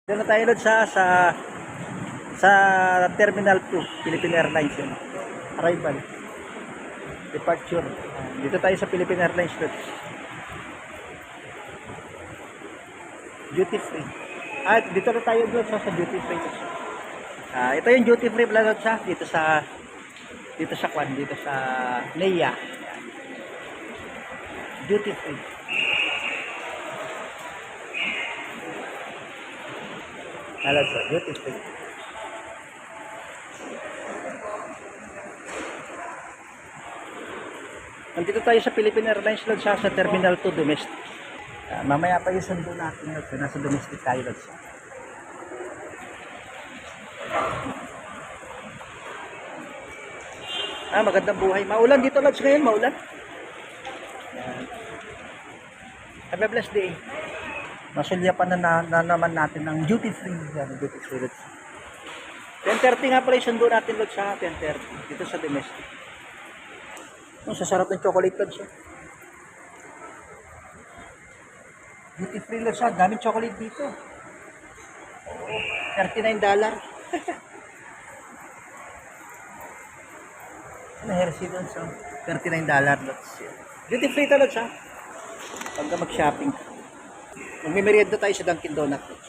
Doon na tayo doon sa Terminal 2, Philippine Airlines yun. Arrival. Departure. Dito tayo sa Philippine Airlines doon. Duty free. Dito na tayo doon sa duty free. Ito yung duty free pala doon siya dito sa NEA. Duty free. Alam sa duty free. Nandito tayo sa Philippine Airlines doon sa Terminal 2 domestic. Mamaya pa yung sundo natin yun. Nasa domestic tayo doon sa. Magandang buhay. Maulan dito Lods ngayon, maulan. Have a blessed day. Nasulyapan na naman natin ng duty free. Yan, duty free Lods. 10:30 nga pala yung sundo natin Lods sa 10:30 dito sa domestic. Sasarap ng chocolate Lods. Duty free Lods siya. Daming chocolate dito. $39. Hershey doon so $39 Lods. Duty free to Lods ha. Pag mag-shopping. Magme-merienda tayo sa Dunkin Donut Lods.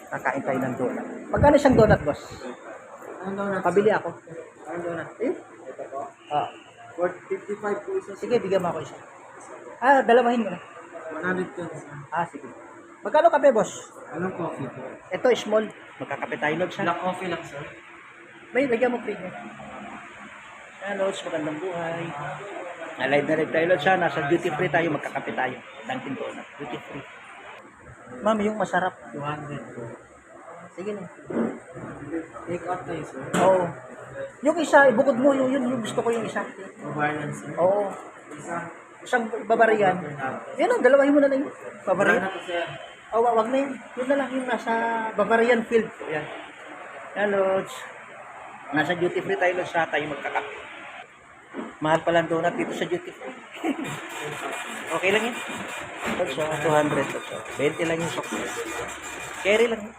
Kakain tayo ng donut. Magkano isang donut, boss? Anong donut? Pabili ako. Anong donut? Ito po. For 55 po isa. Sige, bigyan mo ako isa. Dalawahin mo na. 110. Sige. Magkano kape, boss? Anong coffee po? Ito, small. Magkakape tayo, Lods ha. Black coffee lang, sir. May, lagyan mo premium. Lods, magandang buhay. Live na live tayo, Lods ha. Nasa duty free tayo, magkakape tayo. Dunkin Donut. Duty free. Ma'am, yung masarap. 200 po. Sige na. Take out tayo, sir. Oo. Yung isa, ibukod mo yung gusto ko yung isa. Bavarian, sir. Oo. Isa. Isang Bavarian. Yan o, dalawahin mo na lang yun. Bavarian. Wala na po, sir. Wag na yun. Yun na lang yung nasa Bavarian field. Yan. Yan, Lods. Nasa duty free tayo, Lods, tayo magkakape. Mahal pala ang donut dito sa duty free. Okay lang yun. Lods, 200. Lods, 20 lang yung soft. Carry lang yun.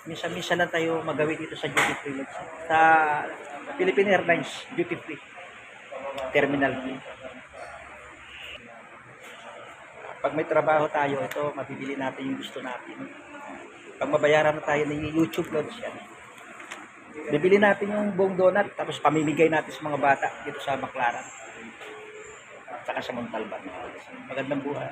Misa-misa lang tayo magawi dito sa duty free, Lods. Sa Philippine Airlines duty free. Terminal 2. Pag may trabaho tayo, ito, mabibili natin yung gusto natin. Pag mabayaran na tayo ng YouTube Lods yan. Bibili natin yung buong donut, tapos pamimigay natin sa mga bata dito sa Baclaran. At saka sa Montalban. Magandang buhay.